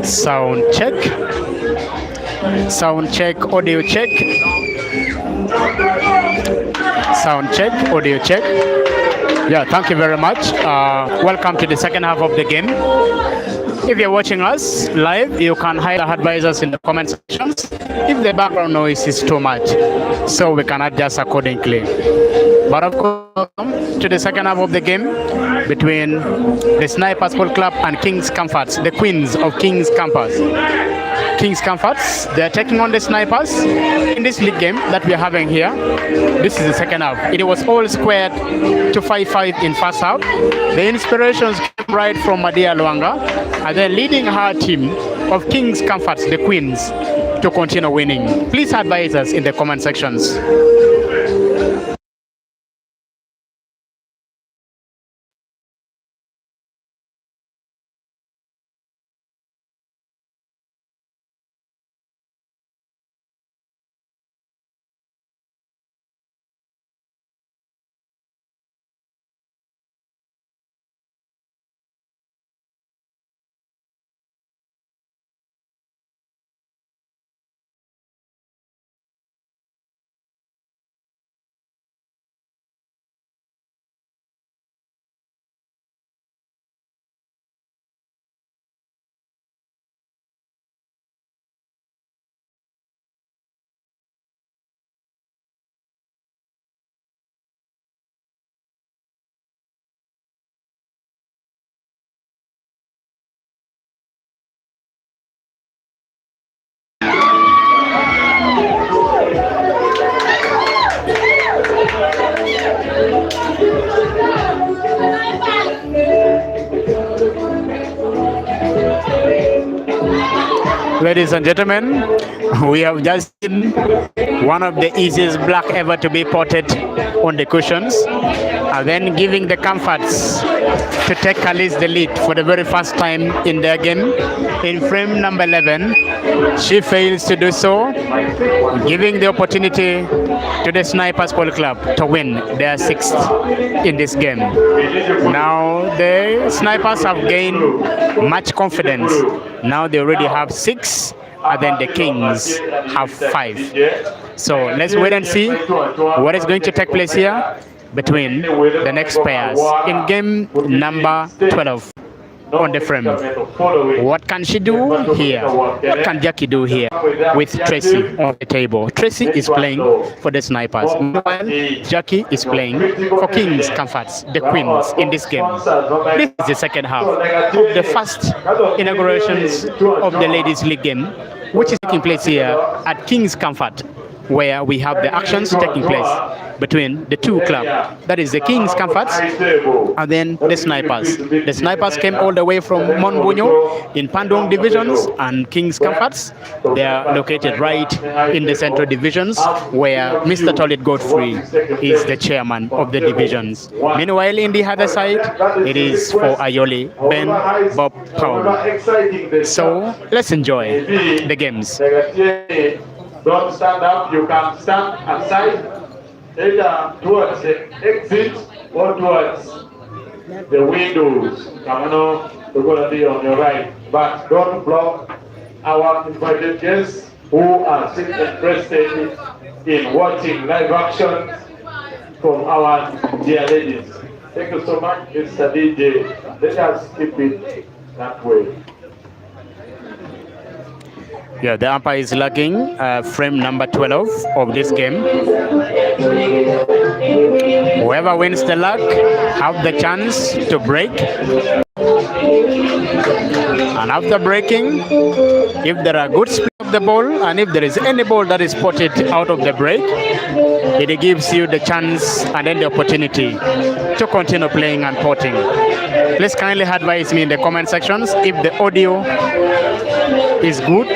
Sound check. Sound check. Audio check. Sound check. Audio check. Yeah, thank you very much. Welcome to the second half of the game. If you're watching us live, you can hide our advisors in the comment sections if the background noise is too much, so we can adjust accordingly. But of course, welcome to the second half of the game between the Sniper Sport Club and King's Comforts, the queens of King's Campus. King's Comforts, they're taking on the Snipers in this league game that we're having here. This is the second half. It was all squared to 5-5 in first half. The inspirations came right from Madia Luanga, and then leading her team of King's Comforts, the Queens, to continue winning. Please advise us in the comment sections. Ladies and gentlemen, we have just seen one of the easiest black ever to be potted on the cushions, and then giving the Comforts to take at least the lead for the very first time in their game. In frame number 11, she fails to do so, giving the opportunity to the Sniper Sport Club to win their sixth in this game. Now the Snipers have gained much confidence. Now they already have 6, and then the Kings have 5. So let's wait and see what is going to take place here between the next pairs in game number 12 on the frame. What can she do here? What can Jackie do here with Tracy on the table? Tracy is playing for the Snipers, while Jackie is playing for King's Comforts, the Queens, in this game. This is the second half of the first inaugurations of the Ladies League game, which is taking place here at King's Comfort, where we have the actions taking place between the two clubs. That is the King's Comforts and then the Snipers. The Snipers came all the way from Monbunyo in Pandong divisions, and King's Comforts, they are located right in the central divisions, where Mr. Tolit Godfrey is the chairman of the divisions. Meanwhile, in the other side, it is for Ayoli, Ben, Bob, Paul. So let's enjoy the games. Don't stand up, you can stand aside, either towards the exit or towards the windows. Kamano, we're going to be on your right, but don't block our invited guests who are still interested in watching live action from our dear ladies. Thank you so much, Mr. DJ. Let us keep it that way. Yeah, the umpire is lagging frame number 12 of this game. Whoever wins the lag have the chance to break. And after breaking, if there are good speed of the ball, and if there is any ball that is spotted out of the break, it gives you the chance and then the opportunity to continue playing and potting. Please kindly advise me in the comment sections if the audio is good.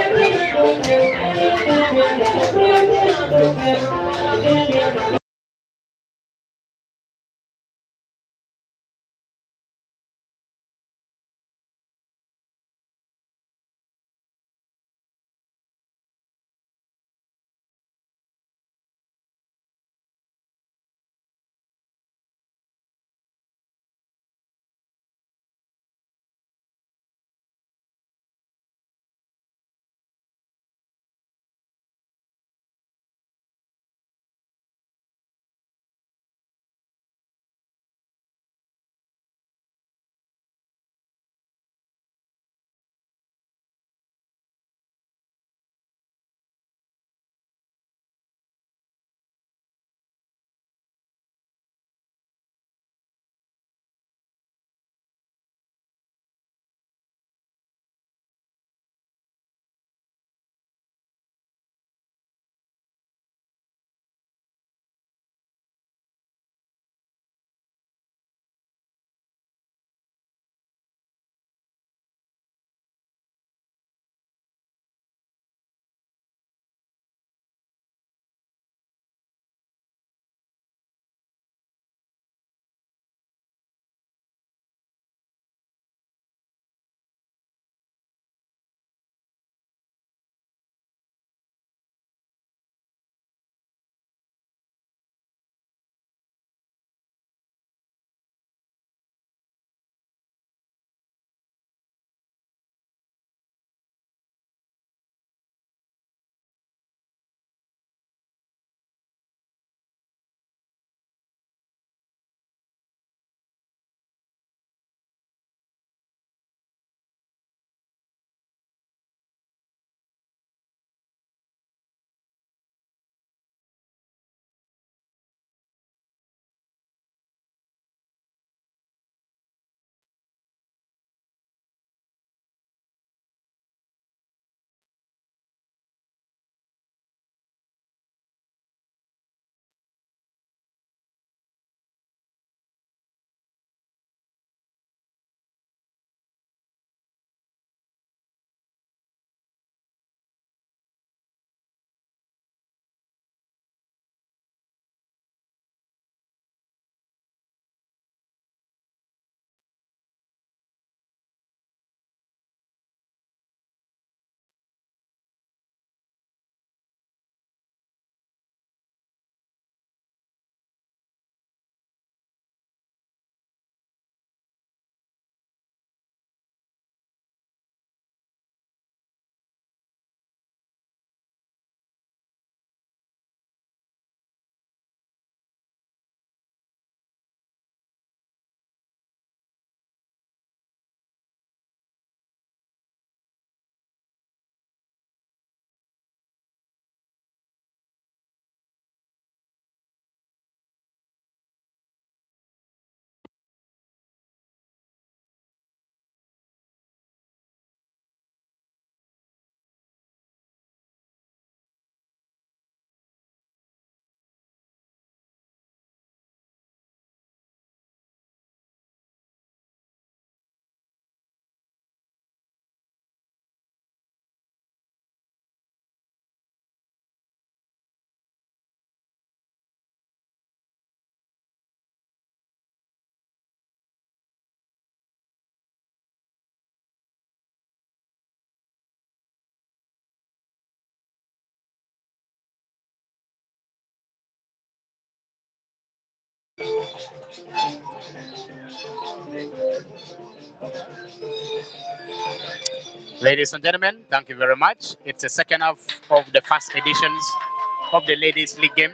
Ladies and gentlemen, thank you very much. It's the second half of the first editions of the Ladies League game,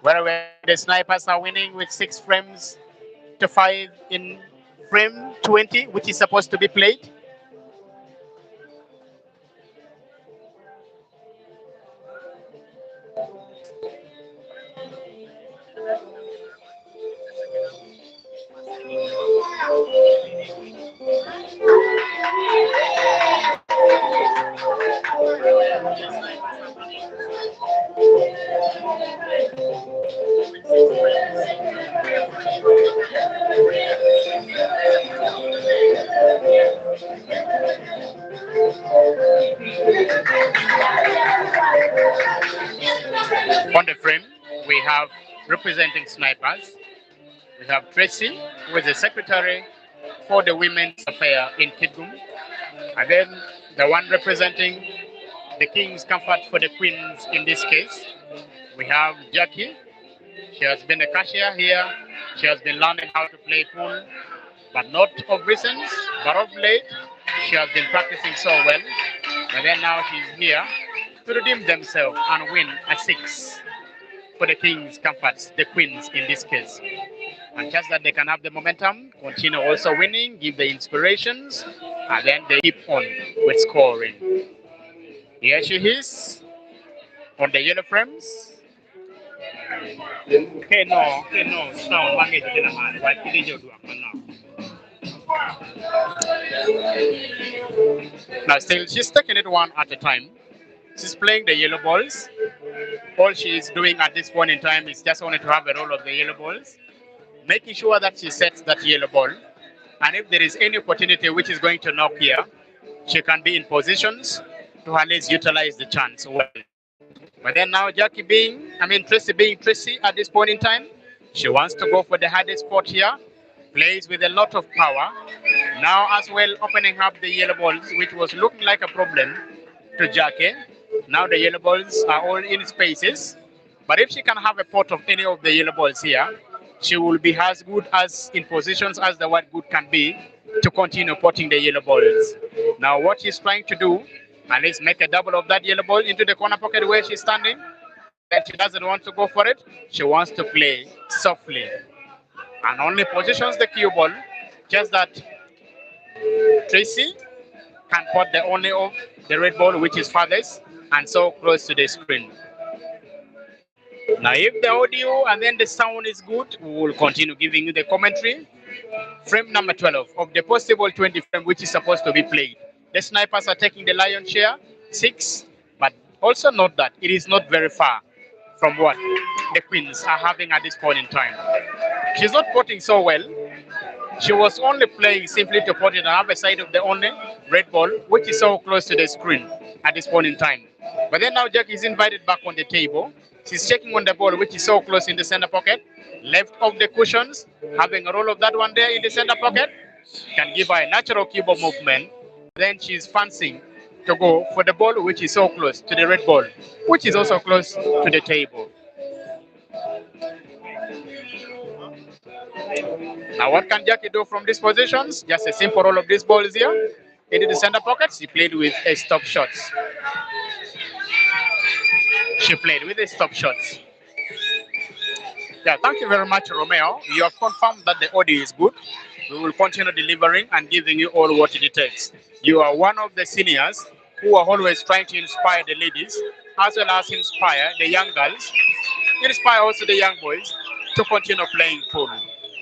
where the snipers are winning with 6 frames to 5 in frame 20, which is supposed to be played. On the frame, we have representing snipers. We have Tracy, who is the secretary for the women's affair in Kitgum. And then the one representing the King's Comfort for the Queens in this case. We have Jackie. She has been a cashier here. She has been learning how to play pool, but not of recent, but of late. She has been practicing so well. And then now she's here to redeem themselves and win a 6 for the King's Comforts, the Queens in this case. And just that they can have the momentum, continue also winning, give the inspirations, and then they keep on with scoring. Here she is on the yellow frames. Okay, no, sound, now still, she's taking it one at a time. She's playing the yellow balls. All she is doing at this point in time is just only to have a roll of the yellow balls, making sure that she sets that yellow ball. And if there is any opportunity which is going to knock here, she can be in positions to at least utilize the chance well. But then now Tracy being Tracy at this point in time, she wants to go for the hardest spot here, plays with a lot of power. Now as well opening up the yellow balls, which was looking like a problem to Jackie. Now the yellow balls are all in spaces. But if she can have a pot of any of the yellow balls here, she will be as good as in positions as the white good can be to continue potting the yellow balls. Now what she's trying to do, at least make a double of that yellow ball into the corner pocket where she's standing. Then she doesn't want to go for it. She wants to play softly and only positions the cue ball, just that Tracy can pot the only of the red ball, which is farthest and so close to the screen. Now, if the audio and then the sound is good, we will continue giving you the commentary. Frame number 12 of the possible 20 frame, which is supposed to be played. The snipers are taking the lion's share, 6, but also note that it is not very far from what the Queens are having at this point in time. She's not potting so well. She was only playing simply to put it on the other side of the only red ball, which is so close to the screen at this point in time. But then now Jack is invited back on the table. She's checking on the ball, which is so close in the center pocket, left of the cushions, having a roll of that one there in the center pocket, can give her a natural keyboard movement. Then she's fancying to go for the ball, which is so close to the red ball, which is also close to the table. Now what can Jackie do from these positions? Just a simple roll of these balls here into the center pocket. She played with a stop shots. Yeah, thank you very much, Romeo. You have confirmed that the audio is good. We will continue delivering and giving you all what it takes. You are one of the seniors who are always trying to inspire the ladies, as well as inspire the young girls, inspire also the young boys to continue playing pool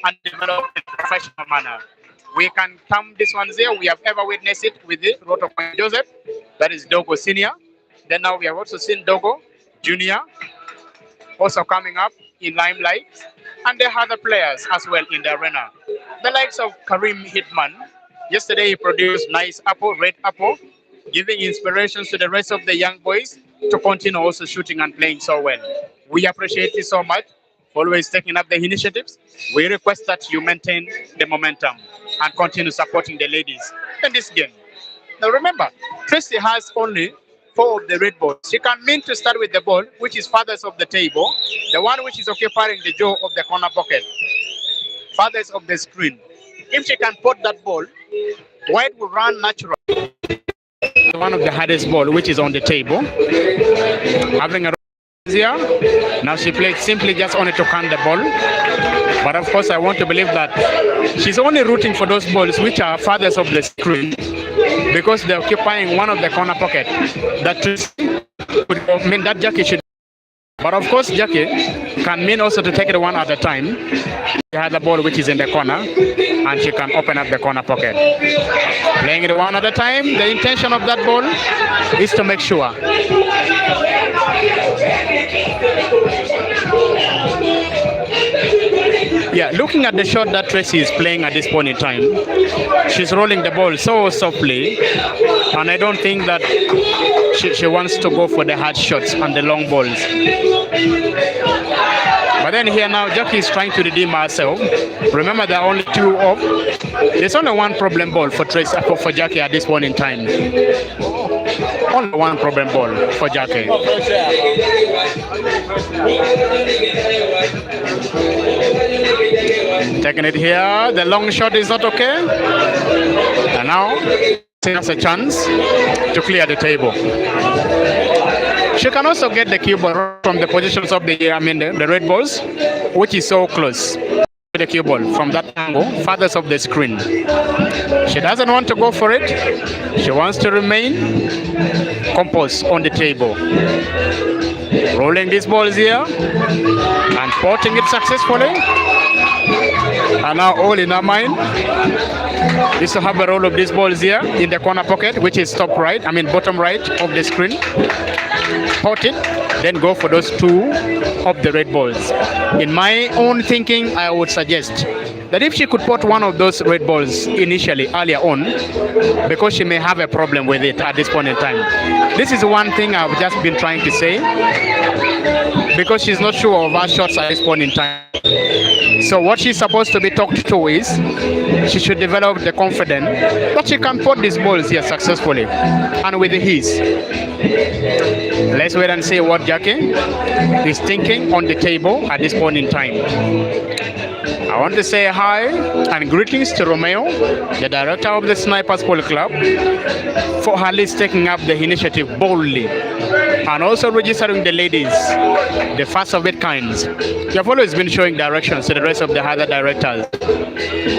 and develop in a professional manner. We can come this one here. We have ever witnessed it with the Roto Point Joseph, that is Dogo Senior. Then now we have also seen Dogo Junior also coming up in limelight, and there are other players as well in the arena. The likes of Karim Hitman. Yesterday he produced nice apple, red apple, giving inspirations to the rest of the young boys to continue also shooting and playing so well. We appreciate you so much for always taking up the initiatives. We request that you maintain the momentum and continue supporting the ladies in this game. Now remember, Tracy has only 4 of the red balls. She can mean to start with the ball which is farthest of the table, the one which is occupying the jaw of the corner pocket, farthest of the screen. If she can put that ball, white will run natural. One of the hardest ball which is on the table. Having a here. Now she played simply just only to count the ball. But of course I want to believe that she's only rooting for those balls which are farthest of the screen because they're occupying one of the corner pocket. That would mean that Jackie should. But of course Jackie can mean also to take it one at a time. She has the ball which is in the corner and she can open up the corner pocket. Playing it one at a time, the intention of that ball is to make sure. Yeah, looking at the shot that Tracy is playing at this point in time, she's rolling the ball so softly, and I don't think that she wants to go for the hard shots and the long balls. But then here now, Jackie is trying to redeem herself. Remember, there are only 2 off. There's only one problem ball for Tracy, for Jackie at this point in time. Only one problem ball for Jackie. Taking it here, the long shot is not okay. And now, she has a chance to clear the table. She can also get the cue ball from the positions of the red balls, which is so close to the cue ball from that angle, farthest of the screen. She doesn't want to go for it. She wants to remain composed on the table. Rolling these balls here and potting it successfully. And now all in her mind is to have a roll of these balls here in the corner pocket, which is bottom right of the screen. Pot it, then go for those 2 of the red balls. In my own thinking, I would suggest that if she could pot one of those red balls initially, earlier on, because she may have a problem with it at this point in time. This is one thing I've just been trying to say, because she's not sure of her shots at this point in time. So what she's supposed to be talked to is, she should develop the confidence that she can put these balls here successfully and with ease. Let's wait and see what Jackie is thinking on the table at this point in time. I want to say hi and greetings to Romeo, the director of the Snipers Polo Club, for her list taking up the initiative boldly and also registering the ladies, the first of its kinds. You have always been showing directions to the rest of the other directors.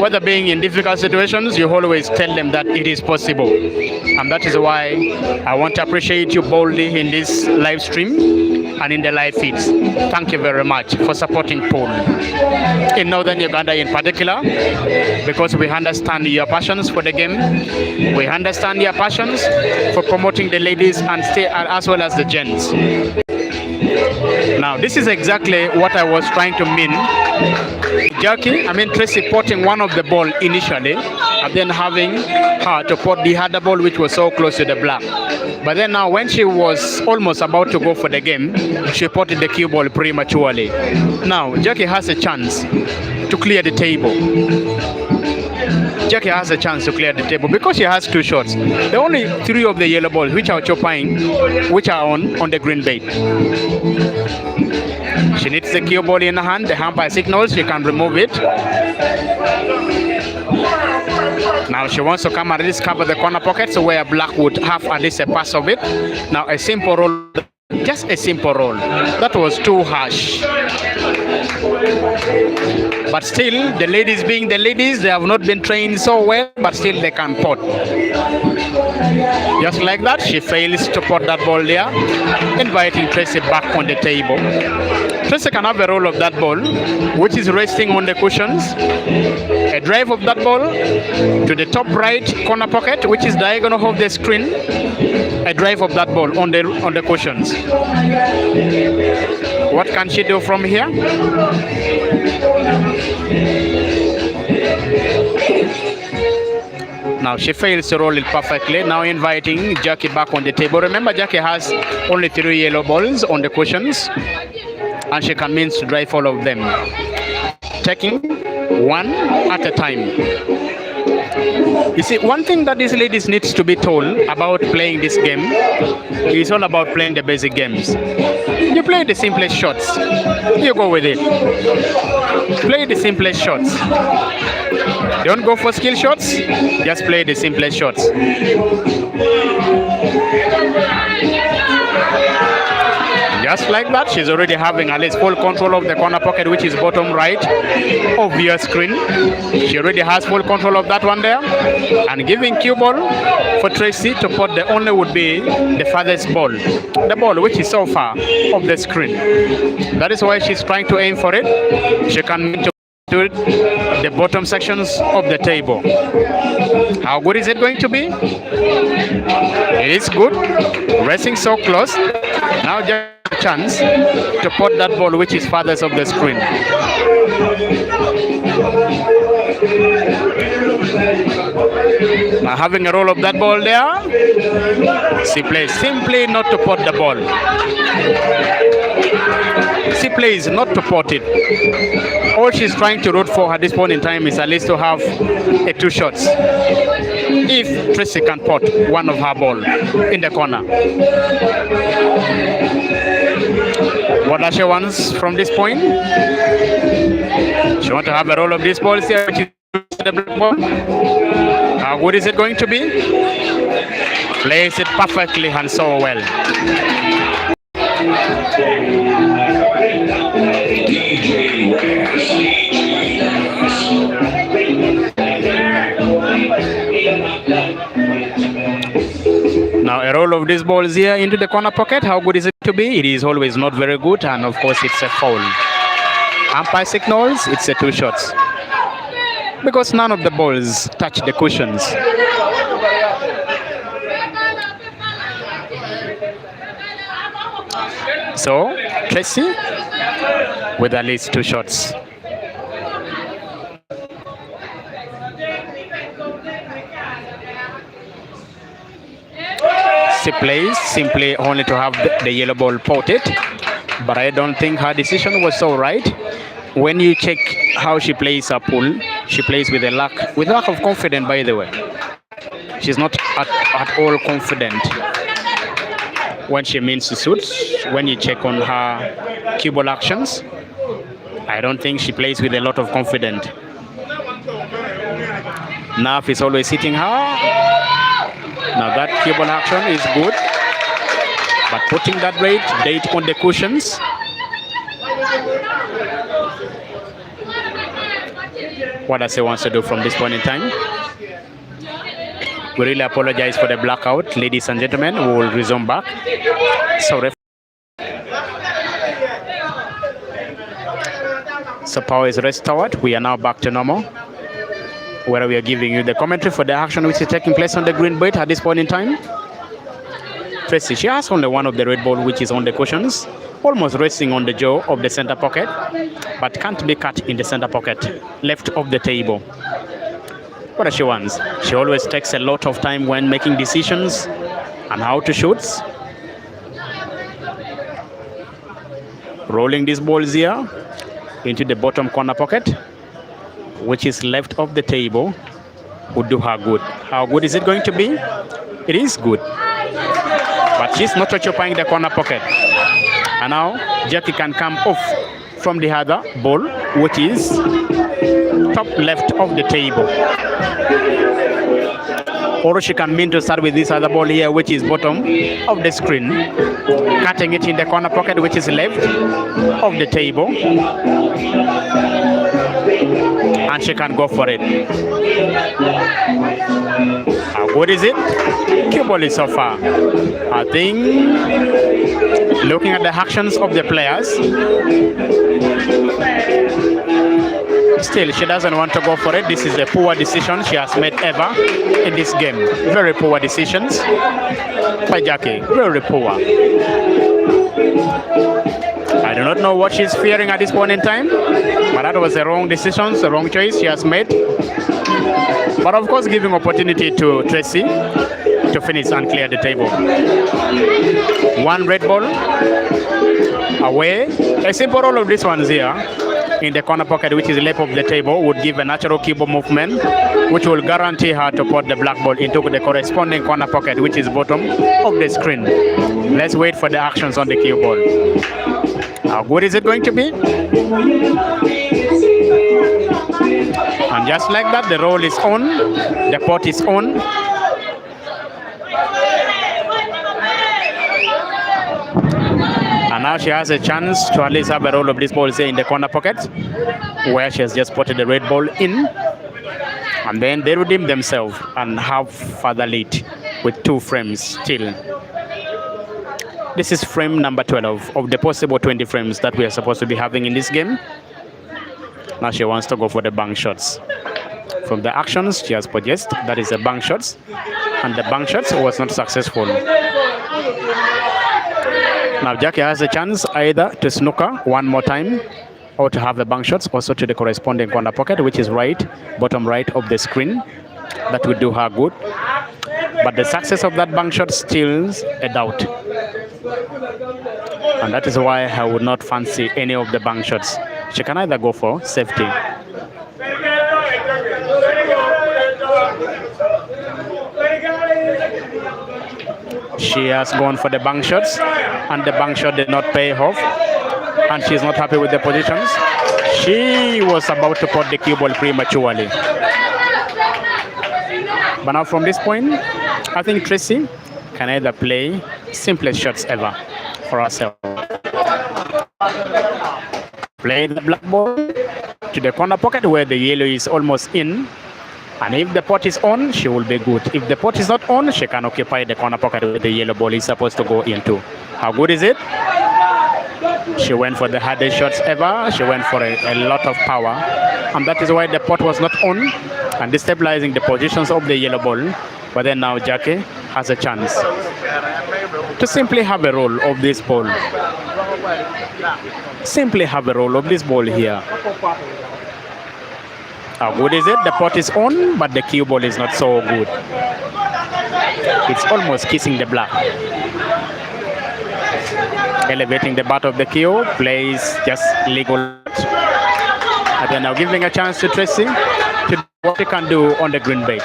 Whether being in difficult situations, you always tell them that it is possible. And that is why I want to appreciate you boldly in this live stream and in the live feeds. Thank you very much for supporting Paul in Northern Uganda in particular, because we understand your passions for the game. We understand your passions for promoting the ladies and as well as the gents. Now, this is exactly what I was trying to mean. Tracy potting one of the ball initially, and then having her to pot the other ball which was so close to the black. But then now, when she was almost about to go for the game, she potted the cue ball prematurely. Now, Jackie has a chance to clear the table. Jackie has a chance to clear the table because she has 2 shots. There are only 3 of the yellow balls which are occupying, which are on the green bait. She needs the cue ball in her hand. The umpire signals she can remove it. Now she wants to come and at least cover the corner pocket, so where black would have at least a pass of it. Now a simple roll, just a simple roll. That was too harsh. But still, the ladies being the ladies, they have not been trained so well, but still they can pot. Just like that, she fails to pot that ball there, inviting Tracy back on the table. Tracy can have a roll of that ball, which is resting on the cushions. A drive of that ball to the top right corner pocket, which is diagonal of the screen. A drive of that ball on the cushions. What can she do from here? Now she fails to roll it perfectly. Now inviting Jackie back on the table. Remember, Jackie has only 3 yellow balls on the cushions, and she can means to drive all of them, taking one at a time. You see, one thing that these ladies need to be told about playing this game is all about playing the basic games. You play the simplest shots, you go with it. Play the simplest shots. Don't go for skill shots, just play the simplest shots. Just like that, she's already having at least full control of the corner pocket, which is bottom right of your screen. She already has full control of that one there. And giving cue ball for Tracy to pot the only would be the farthest ball. The ball which is so far off the screen. That is why she's trying to aim for it. She can to the bottom sections of the table. How good is it going to be? It is good. Racing so close. Now just a chance to pot that ball which is farthest of the screen. Now having a roll of that ball there, she plays simply not to pot the ball. She plays not to pot it. All she's trying to root for at this point in time is at least to have a 2 shots. If Tracy can pot one of her ball in the corner. What does she want from this point? She wants to have a roll of this ball here, which is the black ball. How good is it going to be? Plays it perfectly and so well. Now a roll of these balls here into the corner pocket. How good is it to be? It is always not very good, and of course it's a foul. Umpire signals it's a 2 shots because none of the balls touch the cushions. So Tracy with at least 2 shots. She plays simply only to have the yellow ball potted, but I don't think her decision was so right. When you check how she plays her pool, she plays with lack of confidence, by the way. She's not at all confident when she means to shoot. When you check on her cue ball actions, I don't think she plays with a lot of confidence. Naf is always hitting her. Now that cue ball action is good, but putting that date on the cushions. What does he wants to do from this point in time? We really apologize for the blackout, ladies and gentlemen. We will resume back. So power is restored. We are now back to normal, where we are giving you the commentary for the action which is taking place on the green bait at this point in time. Tracy, she has only one of the red ball which is on the cushions, almost resting on the jaw of the center pocket, but can't be cut in the center pocket, left of the table. What does she want? She always takes a lot of time when making decisions on how to shoot. Rolling these balls here into the bottom corner pocket, which is left of the table, would do her good. How good is it going to be? It is good. But she's not occupying the corner pocket. And now Jackie can come off from the other ball, which is top left of the table. Or she can mean to start with this other ball here, which is bottom of the screen, cutting it in the corner pocket, which is left of the table. And she can go for it. How good is it? Cue ball is so far. I think, looking at the actions of the players, still she doesn't want to go for it. This is a poor decision she has made ever in this game. Very poor decisions by Jackie. Very poor. I do not know what she's fearing at this point in time, but that was the wrong decision, the wrong choice she has made. But of course, giving opportunity to Tracy to finish and clear the table. One red ball away. A simple roll of this ones here in the corner pocket, which is left of the table, would give a natural cue ball movement, which will guarantee her to put the black ball into the corresponding corner pocket, which is bottom of the screen. Let's wait for the actions on the cue ball. How good is it going to be? And just like that, the roll is on, the pot is on. And now she has a chance to at least have a roll of this ball, say, in the corner pocket, where she has just put the red ball in. And then they redeem themselves and have further lead with 2 frames still. This is frame number 12 of the possible 20 frames that we are supposed to be having in this game. Now she wants to go for the bank shots. From the actions she has put, yes, that is the bank shots. And the bank shots was not successful. Now Jackie has a chance either to snooker one more time or to have the bank shots also to the corresponding corner pocket, which is bottom right of the screen. That would do her good. But the success of that bank shot still a doubt. And that is why I would not fancy any of the bank shots. She can either go for safety. She has gone for the bank shots, and the bank shot did not pay off, and she's not happy with the positions. She was about to put the cue ball prematurely. But now from this point, I think Tracy can either play simplest shots ever for herself. Play the black ball to the corner pocket where the yellow is almost in. And if the pot is on, she will be good. If the pot is not on, she can occupy the corner pocket where the yellow ball is supposed to go into. How good is it? She went for the hardest shots ever. She went for a lot of power. And that is why the pot was not on and destabilizing the positions of the yellow ball. But then now Jackie has a chance to simply have a roll of this ball. Simply have a roll of this ball here. How good is it? The pot is on, but the cue ball is not so good. It's almost kissing the black. Elevating the butt of the cue, plays just legal. And then now giving a chance to Tracy to do what he can do on the green bait.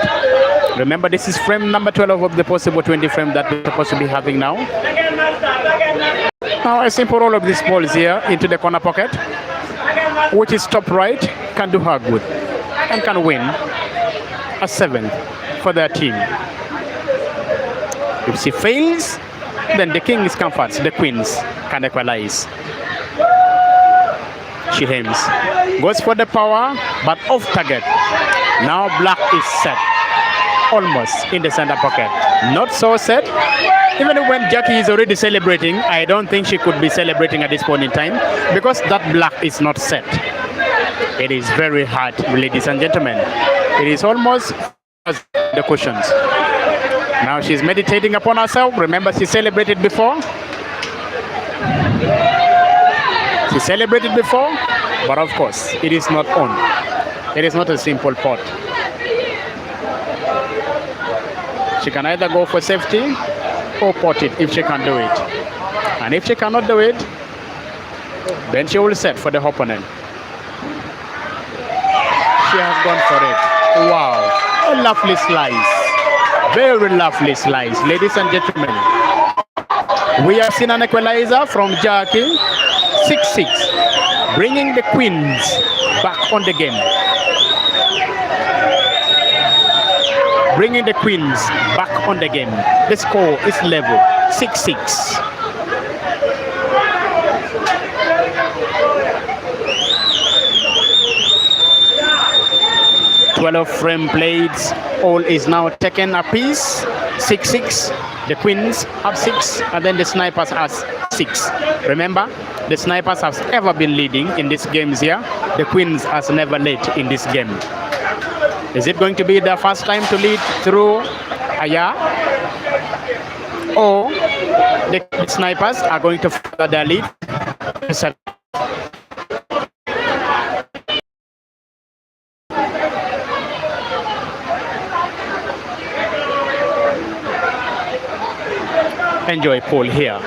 Remember, this is frame number 12 of the possible 20 frame that we're supposed to be having now. Now a simple roll of these balls here into the corner pocket, which is top right, can do her good and can win a 7th for their team. If she fails, then the king is comforts, the queens can equalize. She aims, goes for the power, but off target. Now black is set, almost in the center pocket. Not so set. Even when Jackie is already celebrating, I don't think she could be celebrating at this point in time because that black is not set. It is very hard, ladies and gentlemen. It is almost the cushions. Now she's meditating upon herself. Remember, she celebrated before. She celebrated before, but of course, it is not on. It is not a simple pot. She can either go for safety or pot it if she can do it. And if she cannot do it, then she will set for the opponent. She has gone for it. Wow, a lovely slice. Very lovely slice, ladies and gentlemen. We have seen an equalizer from Jackie, 6-6, bringing the queens back on the game. Bringing the queens back on the game. The score is level, 6-6. 12 frame plates, all is now taken a piece, 6-6. The queens have 6, and then the snipers has 6. Remember, the snipers have ever been leading in these games here. The queens has never led in this game. Is it going to be their first time to lead through a year? Or the snipers are going to further their lead? Enjoy poll here.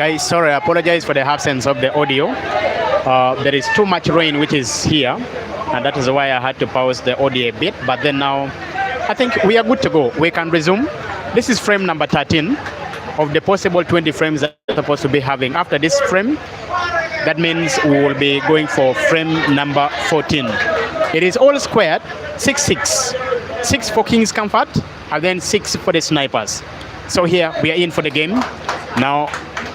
Guys, sorry, I apologize for the absence of the audio. There is too much rain which is here, and that is why I had to pause the audio a bit. But then now, I think we are good to go. We can resume. This is frame number 13 of the possible 20 frames that we're supposed to be having. After this frame, that means we will be going for frame number 14. It is all squared, 6-6. 6 for King's Comfort, and then 6 for the snipers. So here, we are in for the game. Now,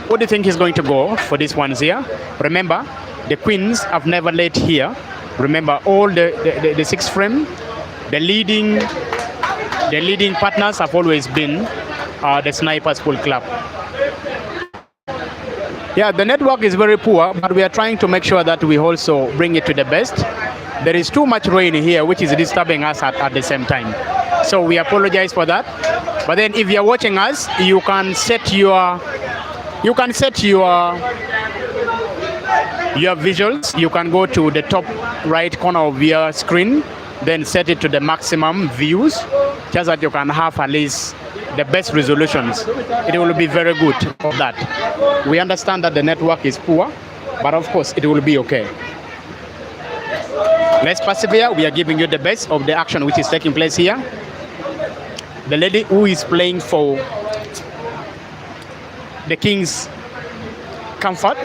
what do you think is going to go for these ones here? Remember, the queens have never laid here. Remember, all the 6 frame, the leading partners have always been the snipers full club. Yeah, the network is very poor, but we are trying to make sure that we also bring it to the best. There is too much rain here, which is disturbing us at the same time. So we apologize for that. But then if you're watching us, you can set your visuals. You can go to the top right corner of your screen, then set it to the maximum views, just that you can have at least the best resolutions. It will be very good for that. We understand that the network is poor, but of course it will be okay. Let's persevere. We are giving you the best of the action which is taking place here. The lady who is playing for the King's Comfort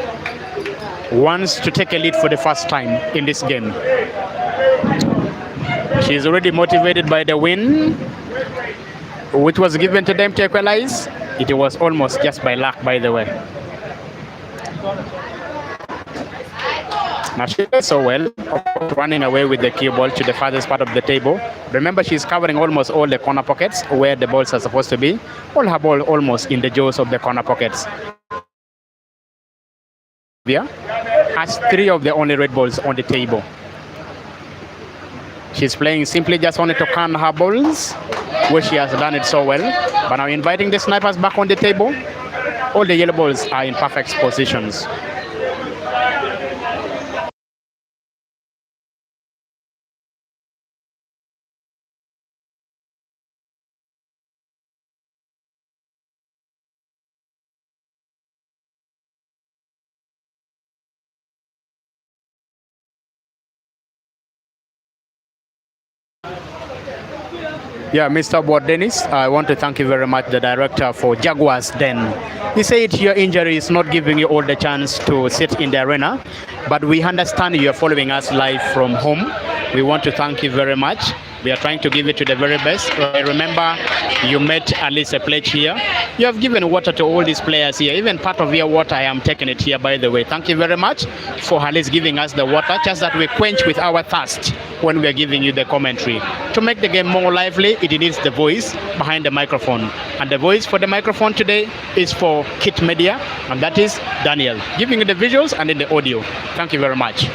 wants to take a lead for the first time in this game. She is already motivated by the win, which was given to them to equalize. It was almost just by luck, by the way. Now she does so well, running away with the cue ball to the farthest part of the table. Remember, she's covering almost all the corner pockets where the balls are supposed to be. All her ball almost in the jaws of the corner pockets. Has 3 of the only red balls on the table. She's playing simply just only to can her balls, where she has done it so well. But now inviting the snipers back on the table. All the yellow balls are in perfect positions. Yeah, Mr. Board Dennis, I want to thank you very much, the director for Jaguars Den. He said your injury is not giving you all the chance to sit in the arena, but we understand you are following us live from home. We want to thank you very much. We are trying to give it to the very best. Remember, you met at least a pledge here. You have given water to all these players here. Even part of your water, I am taking it here, by the way. Thank you very much for at least giving us the water, just that we quench with our thirst when we are giving you the commentary. To make the game more lively, it needs the voice behind the microphone. And the voice for the microphone today is for Kit Media, and that is Daniel, giving you the visuals and then the audio. Thank you very much.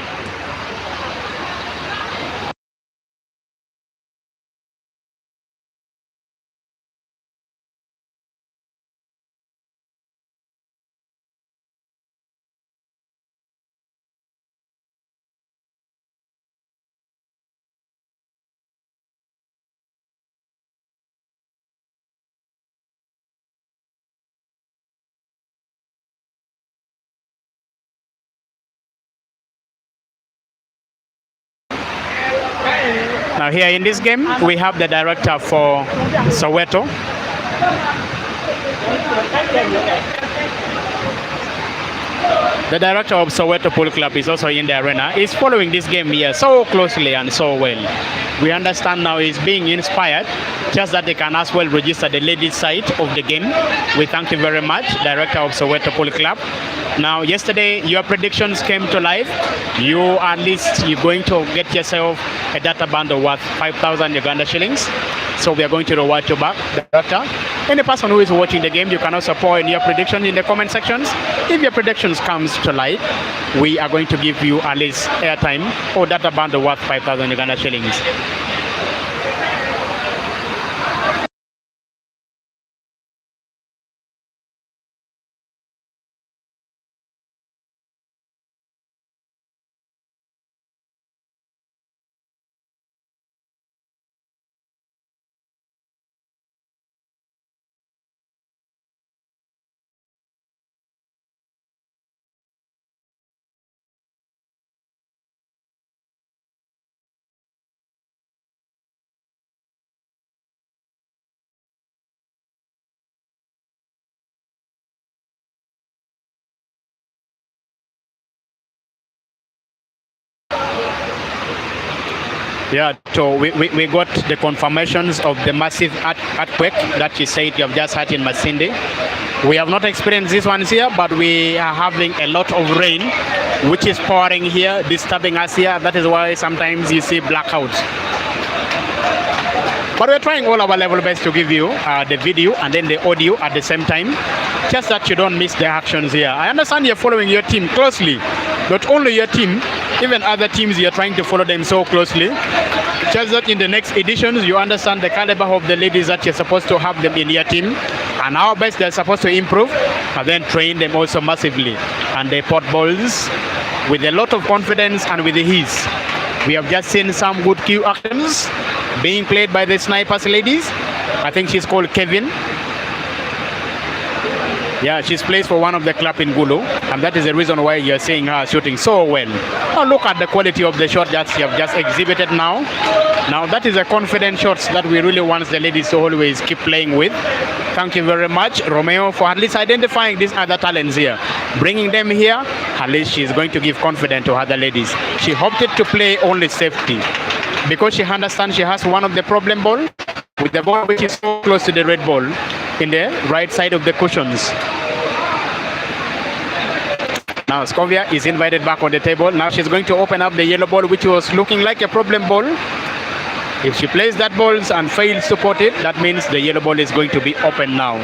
Now here in this game, we have the director for Soweto. The director of Soweto Pool Club is also in the arena. He's following this game here so closely and so well. We understand now he's being inspired, just that they can as well register the ladies' side of the game. We thank you very much, director of Soweto Pool Club. Now, yesterday, your predictions came to life. You're going to get yourself a data bundle worth 5,000 Uganda shillings. So we are going to reward you back, director. Any person who is watching the game, you can also pour in your predictions in the comment sections. If your predictions comes to light, we are going to give you at least airtime or data bundle worth 5,000 Uganda shillings. Yeah, so we got the confirmations of the massive earthquake that you said you have just had in Masinde. We have not experienced this one here, but we are having a lot of rain, which is pouring here, disturbing us here. That is why sometimes you see blackouts. But we're trying all our level best to give you the video and then the audio at the same time, just that you don't miss the actions here. I understand you're following your team closely. Not only your team, even other teams, you're trying to follow them so closely. Just that in the next editions, you understand the caliber of the ladies that you're supposed to have them in your team, and how best they're supposed to improve, and then train them also massively. And they pot balls with a lot of confidence and with ease. We have just seen some good cue actions being played by the snipers ladies. I think she's called Kevin. Yeah, she's plays for one of the club in Gulu, and that is the reason why you're seeing her shooting so well. Now look at the quality of the shot that she have just exhibited now. Now that is a confident shots that we really want the ladies to always keep playing with. Thank you very much, Romeo, for at least identifying these other talents here. Bringing them here, at least she's going to give confidence to other ladies. She opted to play only safety because she understands she has one of the problem ball with the ball which is so close to the red ball in the right side of the cushions. Now Scovia is invited back on the table. Now she's going to open up the yellow ball, which was looking like a problem ball. If she plays that ball and fails to pot it, that means the yellow ball is going to be open now.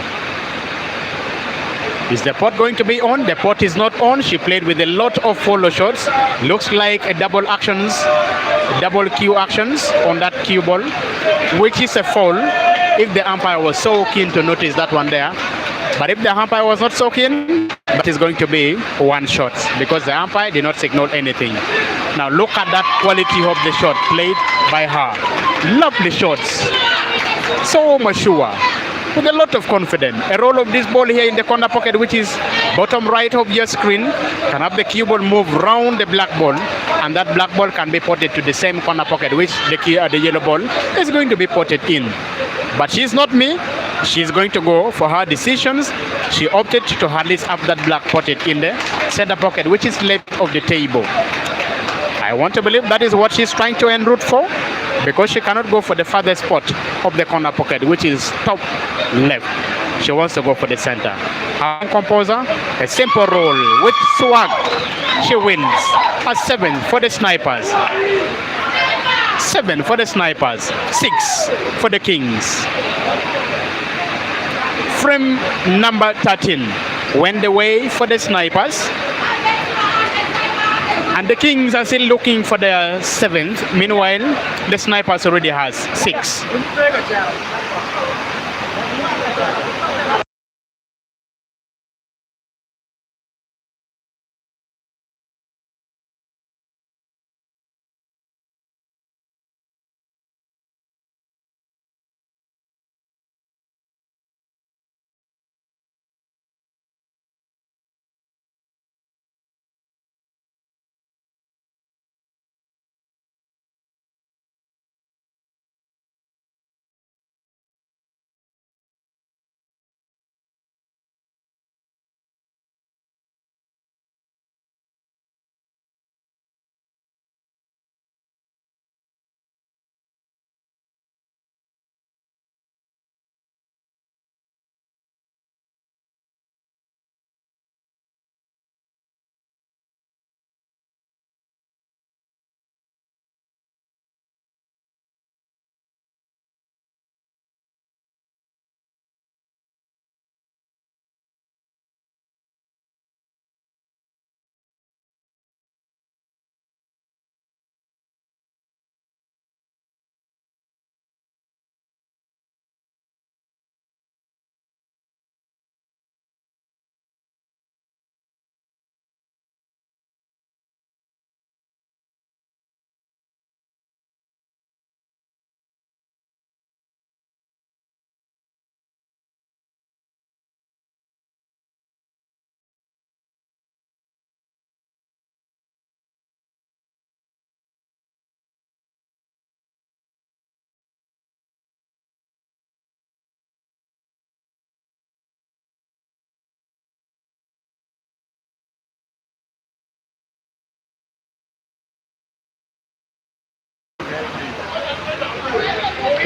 Is the pot going to be on? The pot is not on. She played with a lot of follow shots. Looks like a double cue actions on that cue ball, which is a foul if the umpire was so keen to notice that one there. But if the umpire was not so keen, that is going to be one shot because the umpire did not signal anything. Now look at that quality of the shot played by her. Lovely shots. So mature. With a lot of confidence. A roll of this ball here in the corner pocket, which is bottom right of your screen, can have the cue ball move round the black ball, and that black ball can be potted to the same corner pocket, which the yellow ball is going to be potted in. But she's not me. She's going to go for her decisions. She opted to at least have that black potted in the center pocket, which is left of the table. I want to believe that is what she's trying to en route for, because she cannot go for the farthest spot of the corner pocket, which is top left. She wants to go for the center. Her composer, a simple roll with swag. She wins. A 7 for the snipers. 7 for the snipers. 6 for the Kings. Frame number 13 went the way for the snipers. And the Kings are still looking for their 7th. Meanwhile, the snipers already has 6.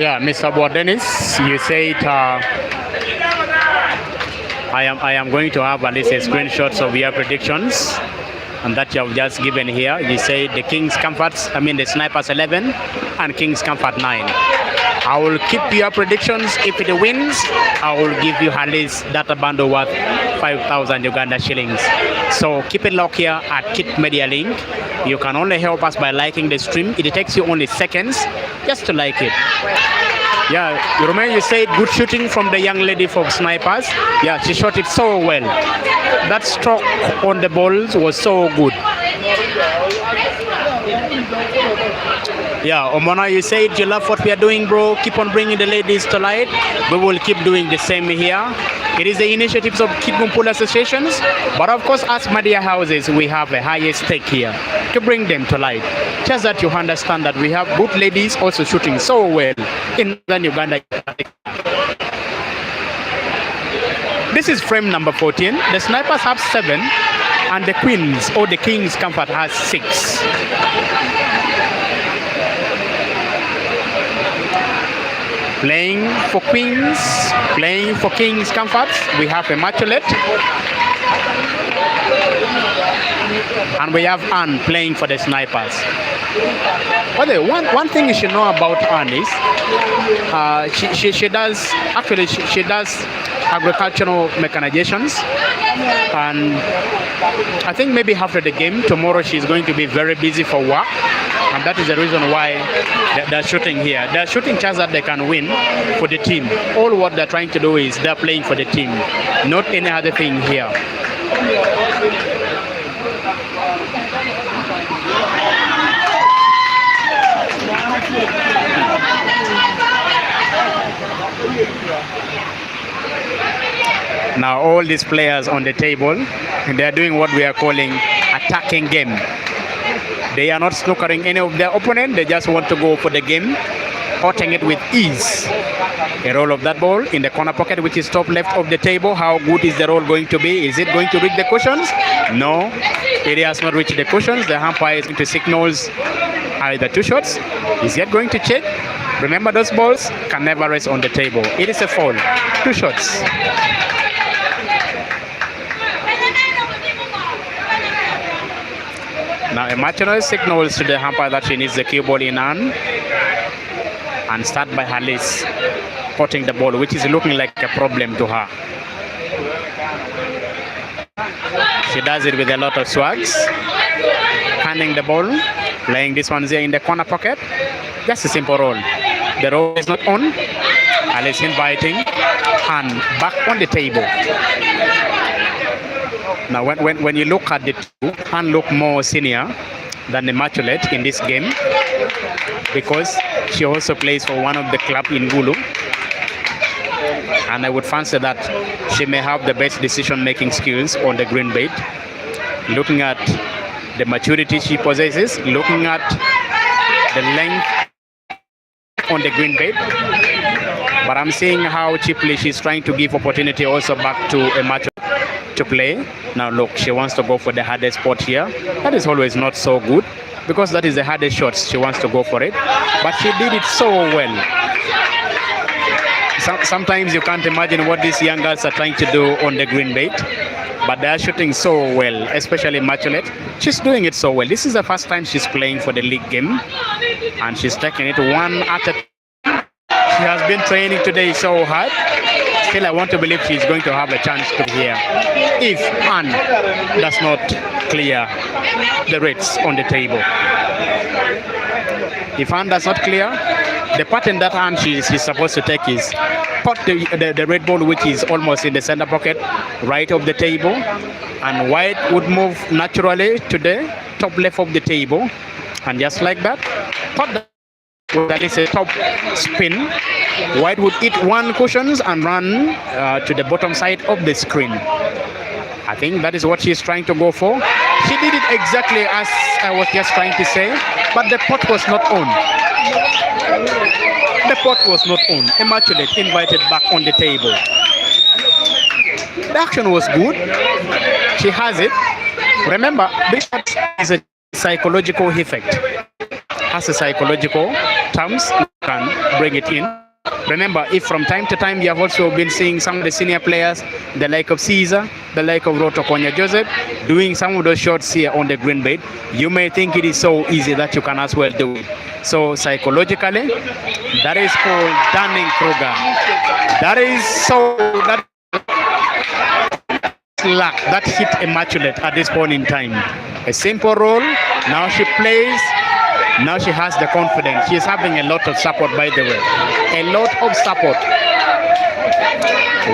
Yeah, Mr. Dennis, you said I am going to have at least a screenshots of your predictions, and that you have just given here. You say the King's Comforts, the Snipers 11 and King's Comfort 9. I will keep your predictions. If it wins, I will give you at least data bundle worth 5,000 Uganda shillings. So keep it locked here at Kit Media Link. You can only help us by liking the stream. It takes you only seconds just to like it. Yeah, you remember you said good shooting from the young lady from Snipers. Yeah, she shot it so well. That stroke on the balls was so good. Yeah, Omona, you said you love what we are doing, bro. Keep on bringing the ladies to light. We will keep doing the same here. It is the initiatives of Kitgum Pool Associations, but of course, as media houses, we have a higher stake here to bring them to light. Just that you understand that we have good ladies also shooting so well in Uganda. This is frame number 14. The Snipers have 7, and the Queens or the King's Comfort has 6. Playing for Queens, playing for King's Comforts, we have Immaculate. And we have Anne playing for the Snipers. Okay, one thing you should know about Anne is she does agricultural mechanizations, and I think maybe after the game tomorrow she's going to be very busy for work, and that is the reason why they're shooting here. They're shooting chance that they can win for the team. All what they're trying to do is they're playing for the team, not any other thing here. Now all these players on the table, they are doing what we are calling attacking game. They are not snookering any of their opponent. They just want to go for the game, cutting it with ease. A roll of that ball in the corner pocket, which is top left of the table. How good is the roll going to be? Is it going to reach the cushions? No, it has not reached the cushions. The umpire is going to signals either 2 shots. Is yet going to check. Remember, those balls can never rest on the table. It is a foul. 2 shots. Now Immaculate signals to the umpire that she needs the cue ball in hand, and start by Alice cutting the ball, which is looking like a problem to her. She does it with a lot of swags, handing the ball, playing this one here in the corner pocket. Just a simple roll. The roll is not on. Alice inviting, hand back on the table. Now, when you look at the two, Han look more senior than Immaculate in this game, because she also plays for one of the club in Gulu, and I would fancy that she may have the best decision-making skills on the green bait. Looking at the maturity she possesses, looking at the length on the green bait, but I'm seeing how cheaply she's trying to give opportunity also back to Immaculate to play. Now look, she wants to go for the hardest spot here. That is always not so good, because that is the hardest shot. She wants to go for it, but she did it so well. Sometimes you can't imagine what these young girls are trying to do on the green bait, but they are shooting so well, especially Immaculate. She's doing it so well. This is the first time she's playing for the league game, and she's taking it one at a time. She has been training today so hard. Still, I want to believe she's going to have a chance to be here if Anne does not clear the reds on the table. If Anne does not clear, the pattern that Anne she's supposed to take is put the red ball, which is almost in the center pocket, right of the table, and white would move naturally to the top left of the table, and just like that, put the that is a top spin. White would hit one cushions and run to the bottom side of the screen. I think that is what she's trying to go for. She did it exactly as I was just trying to say, but the pot was not on. The pot was not on. Immaculate invited back on the table. The action was good. She has it. Remember, this is a psychological effect. as a psychological terms, you can bring it in. Remember, if from time to time you have also been seeing some of the senior players, the like of Caesar, the like of Roto Konya Joseph, doing some of those shots here on the green bait, you may think it is so easy that you can as well do it. So psychologically, that is called Dunning-Kruger. That is so that luck that hit immaculate at this point in time. A simple roll. Now she plays. Now she has the confidence. She is having a lot of support, by the way. A lot of support.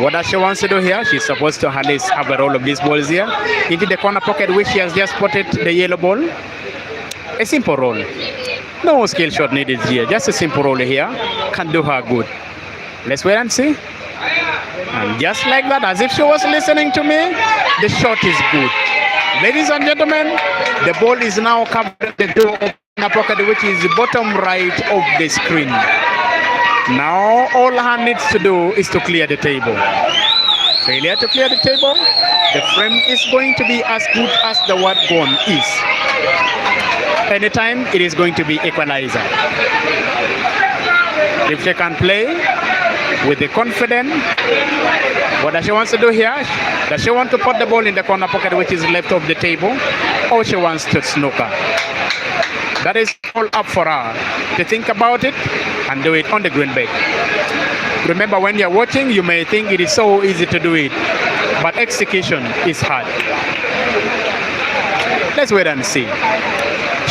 What does she wants to do here? She's supposed to at least have a roll of these balls here into the corner pocket, which she has just spotted the yellow ball. A simple roll. No skill shot needed here. Just a simple roll here can do her good. Let's wait and see. And just like that, as if she was listening to me, the shot is good. Ladies and gentlemen, the ball is now covering the door of the pocket, which is the bottom right of the screen. Now all her needs to do is to clear the table. Failure to clear the table, the frame is going to be as good as the word gone is. Anytime it is going to be equalizer. If she can play with the confidence, what does she want to do here? Does she want to put the ball in the corner pocket, which is left of the table, or she wants to snooker? That is all up for her to think about it and do it on the green bait. Remember, when you're watching, you may think it is so easy to do it, but execution is hard. Let's wait and see.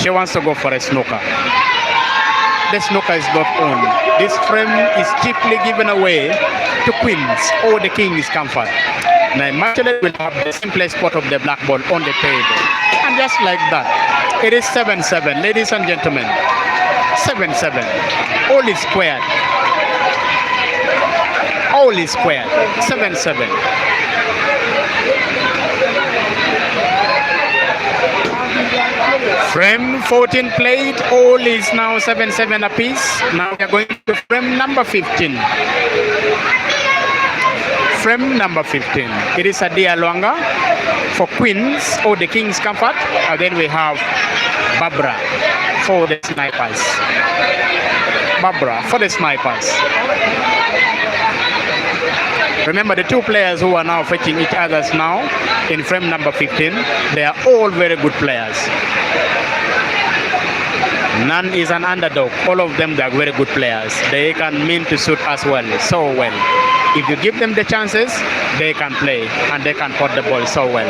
She wants to go for a snooker. The snooker is not on. This frame is cheaply given away to queens or the king's comfort. Now Immaculate will have the simplest spot of the black ball on the table. And just like that, it is 7-7, ladies and gentlemen. 7-7. All is squared. All is squared. 7-7. Frame 14 played, all is now 7-7 apiece. Now we are going to frame number 15. Frame number 15. It is a Dia Luanga for queens or the king's comfort. And then we have Barbara for the snipers. Barbara for the snipers. Remember, the two players who are now fetching each other's now in frame number 15, they are all very good players. None is an underdog. All of them, they are very good players. They can mean to suit us well, so well. If you give them the chances, they can play and they can put the ball so well.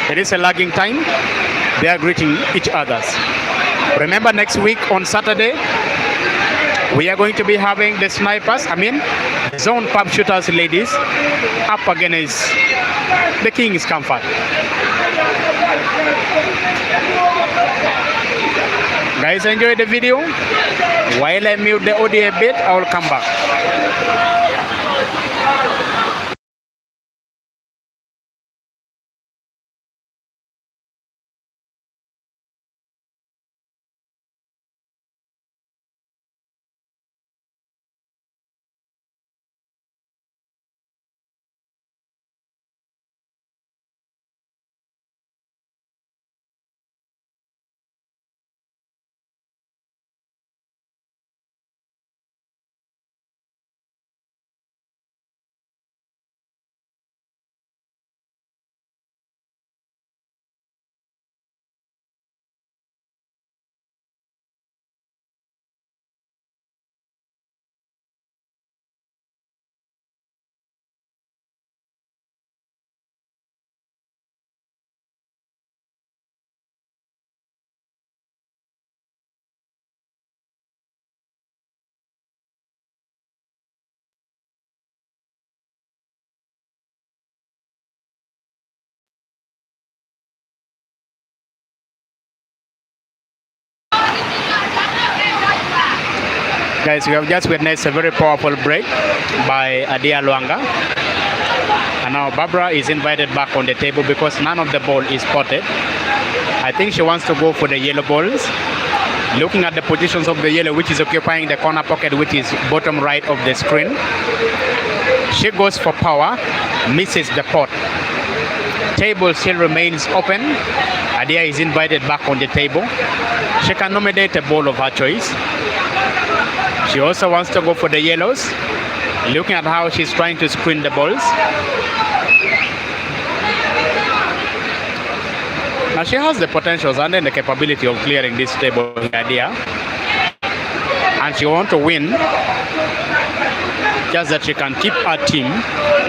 It is a lagging time. They are greeting each other. Remember, next week on Saturday, we are going to be having the snipers, the zone pub shooters ladies up against the King's Comfort. Guys, enjoy the video. While I mute the audio a bit, I will come back. Guys, we have just witnessed a very powerful break by Adia Luanga. And now Barbara is invited back on the table because none of the ball is spotted. I think she wants to go for the yellow balls. Looking at the positions of the yellow, which is occupying the corner pocket, which is bottom right of the screen. She goes for power, misses the pot. Table still remains open. Adia is invited back on the table. She can nominate a ball of her choice. She also wants to go for the yellows. Looking at how she's trying to screen the balls. Now she has the potentials and then the capability of clearing this table idea. And she wants to win, just that she can keep her team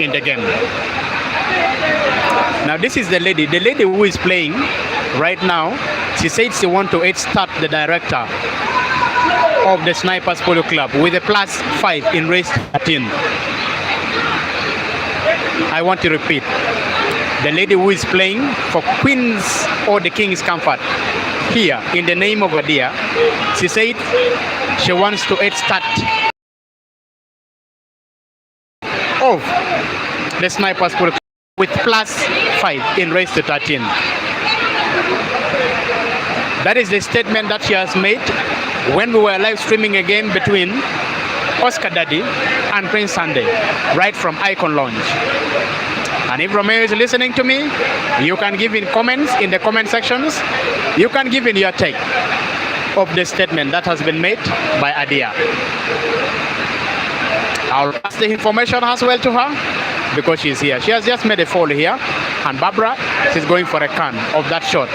in the game. Now this is the lady who is playing right now. She said she wants to start the director of the Snipers Polo Club with a +5 in race 13. I want to repeat. The lady who is playing for Queen's or the King's Comfort here in the name of Adia, she said she wants to start of the Snipers Polo Club with +5 in race to 13. That is the statement that she has made when we were live streaming a game between Oscar Daddy and Prince Sunday, right from Icon Lounge. And if Romeo is listening to me, you can give in comments in the comment sections. You can give in your take of the statement that has been made by Adia. I'll pass the information as well to her because she's here. She has just made a fall here, and Barbara, she's going for a can of that shot.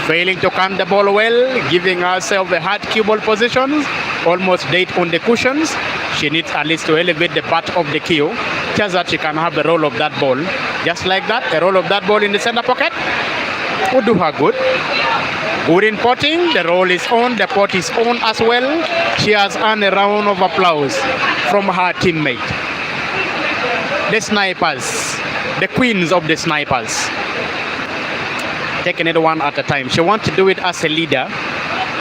Failing to count the ball well, giving herself a hard cue ball position, almost dead on the cushions. She needs at least to elevate the part of the cue, just that she can have the roll of that ball. Just like that, a roll of that ball in the center pocket would do her good. Good in potting, the roll is on, the pot is on as well. She has earned a round of applause from her teammate. The Snipers, the queens of the Snipers. Taking it one at a time. She wants to do it as a leader,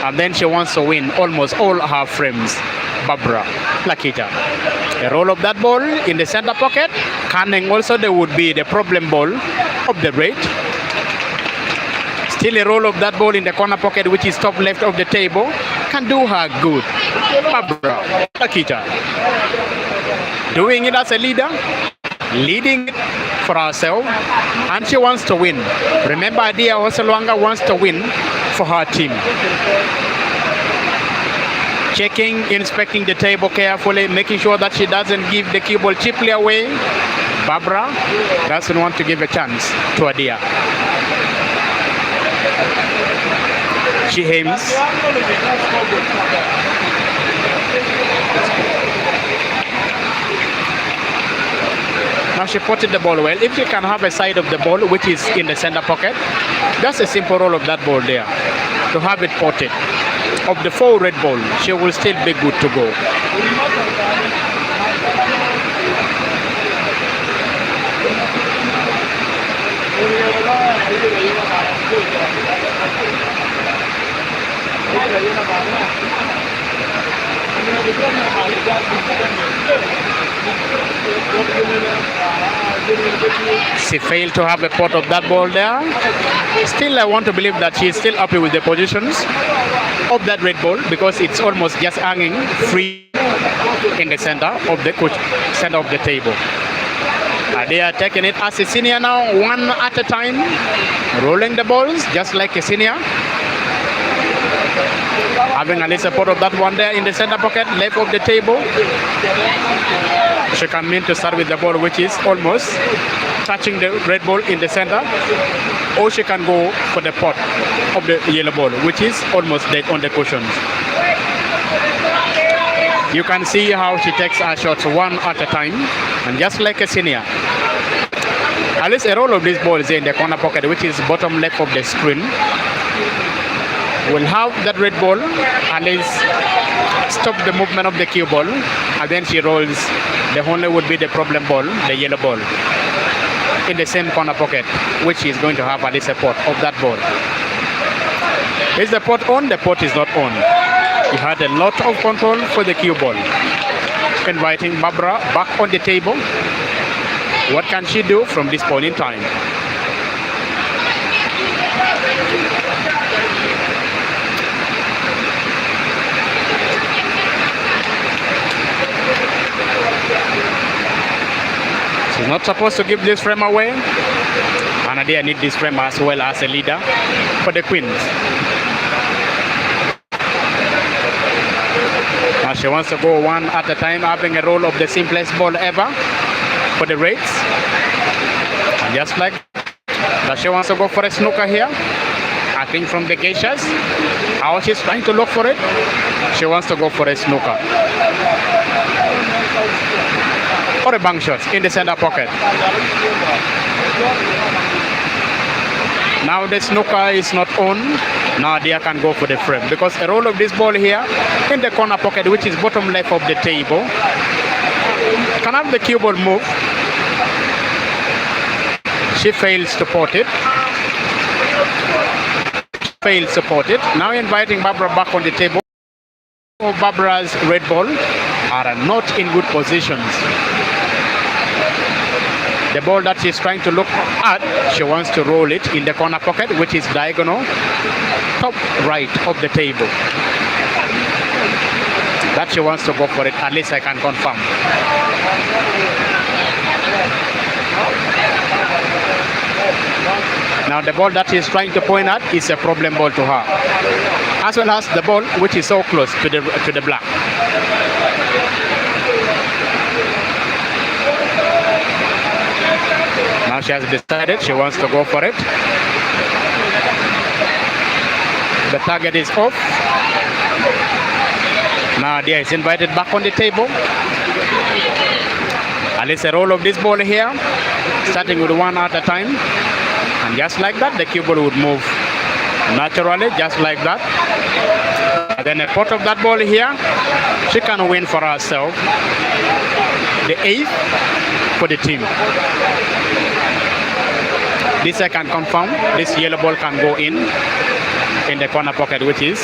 and then she wants to win almost all her frames. Barbara Lakita. A roll of that ball in the center pocket. Canning also, there would be the problem ball of the red. Still a roll of that ball in the corner pocket, which is top left of the table. Can do her good. Barbara Lakita. Doing it as a leader, leading it for herself, and she wants to win. Remember, Adia Oselwanga wants to win for her team. Checking, inspecting the table carefully, making sure that she doesn't give the cue ball cheaply away. Barbara doesn't want to give a chance to Adia. She aims. Now she potted the ball well. If she can have a side of the ball which is in the center pocket, that's a simple roll of that ball there. To have it potted. Of the 4 red ball, she will still be good to go. She failed to have a pot of that ball there. Still, I want to believe that she is still happy with the positions of that red ball because it's almost just hanging free in the center of the table. They are taking it as a senior now, one at a time, rolling the balls just like a senior. Having a little pot of that one there in the center pocket, left of the table. She can mean to start with the ball which is almost touching the red ball in the center, or she can go for the pot of the yellow ball which is almost dead on the cushions. You can see how she takes her shots one at a time, and just like a senior. At least a roll of these balls in the corner pocket which is bottom left of the screen will have that red ball at least stop the movement of the cue ball, and then she rolls. The only would be the problem ball, the yellow ball, in the same corner pocket, which is going to have at least a pot of that ball. Is the pot on? The pot is not on. He had a lot of control for the cue ball. Inviting Barbara back on the table. What can she do from this point in time? Not supposed to give this frame away. And Adia need this frame as well as a leader for the queens. Now she wants to go one at a time, having a roll of the simplest ball ever for the reds. And just like that, she wants to go for a snooker here. I think from the geishas, how she's trying to look for it, she wants to go for a snooker. Or a bank shot in the center pocket. Now the snooker is not on. Now Dia can go for the frame because a roll of this ball here in the corner pocket, which is bottom left of the table, can have the cue ball move. She fails to pot it. Fails to pot it. Now inviting Barbara back on the table. Barbara's red ball are not in good positions. The ball that she's trying to look at, she wants to roll it in the corner pocket, which is diagonal, top right of the table. That she wants to go for it, at least I can confirm. Now the ball that she's trying to point at is a problem ball to her, as well as the ball which is so close to the black. Now she has decided she wants to go for it. The target is off. Now Dia is invited back on the table. At least a roll of this ball here, starting with one at a time. And just like that, the cue ball would move naturally, just like that. And then a pot of that ball here, she can win for herself the 8th for the team. This I can confirm. This yellow ball can go in the corner pocket, which is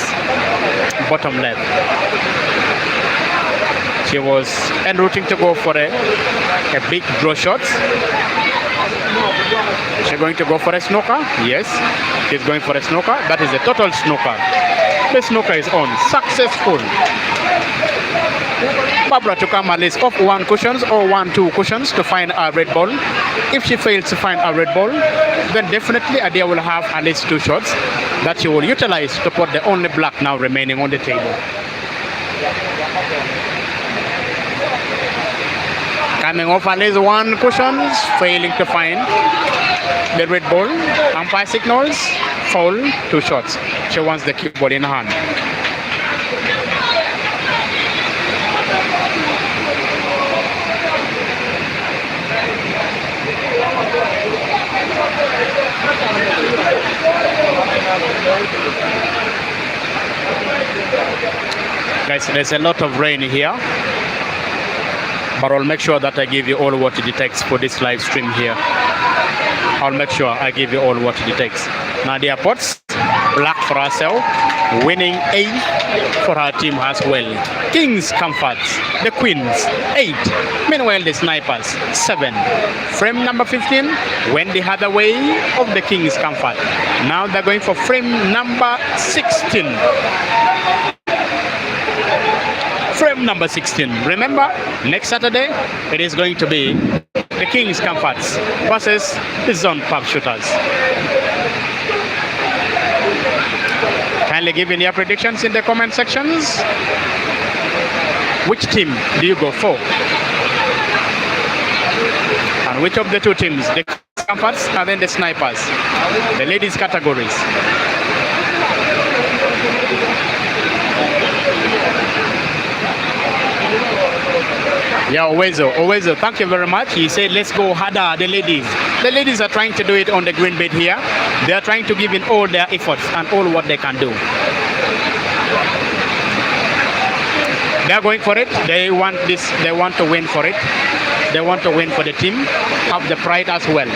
bottom left. She was en routing to go for a big draw shot. She's going to go for a snooker. Yes, she's going for a snooker. That is a total snooker. The snooker is on. Successful. Barbara to come at least off 1 cushions or 1-2 cushions to find a red ball. If she fails to find a red ball, then definitely Adia will have at least 2 shots that she will utilize to put the only black now remaining on the table. Coming off at least 1 cushions, failing to find the red ball. Umpire signals, foul, 2 shots. She wants the cue ball in hand. Guys, there's a lot of rain here, but I'll make sure that I give you all what it takes for this live stream here. I'll make sure I give you all what it takes. Nadia Potts, black for herself, winning 8 for her team as well. Kings Comforts, the Queens, 8. Meanwhile, the Snipers, 7. Frame number 15 went the other way of the Kings Comfort. Now they're going for frame number 16. Frame number 16. Remember, next Saturday, it is going to be the Kings Comforts versus the Zone Pub Shooters. Kindly give in your predictions in the comment sections. Which team do you go for? And which of the 2 teams, the Comforts and then the Snipers, the ladies categories? Yeah, Owezo, thank you very much. He said, let's go harder, the ladies. The ladies are trying to do it on the green bed here. They are trying to give in all their efforts and all what they can do. They are going for it. They want this. They want to win for it. They want to win for the team. Have the pride as well.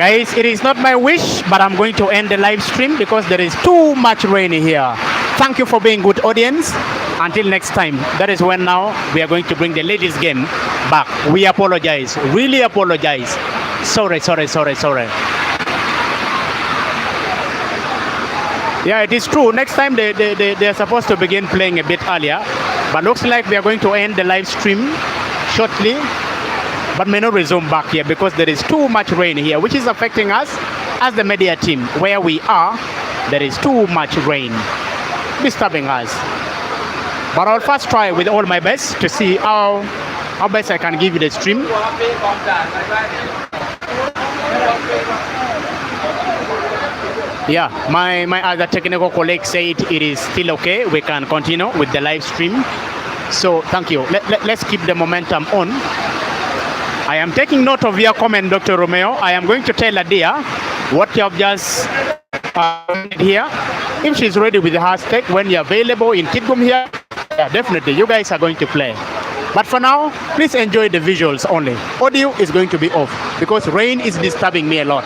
Guys, it is not my wish, but I'm going to end the live stream because there is too much rain here. Thank you for being good audience. Until next time, that is when now we are going to bring the ladies game back. We apologize, really apologize. Sorry. Yeah, it is true. Next time they're supposed to begin playing a bit earlier, but looks like we are going to end the live stream shortly, but may not resume back here because there is too much rain here, which is affecting us as the media team. Where we are, there is too much rain disturbing us. But I'll first try with all my best to see how best I can give you the stream. Yeah, my other technical colleague said it is still okay. We can continue with the live stream. So thank you. Let's keep the momentum on. I am taking note of your comment, Dr. Romeo. I am going to tell Adia what you have just here. If she's ready with her stake when you're available in Kitgum here, yeah, definitely you guys are going to play. But for now, please enjoy the visuals only. Audio is going to be off because rain is disturbing me a lot.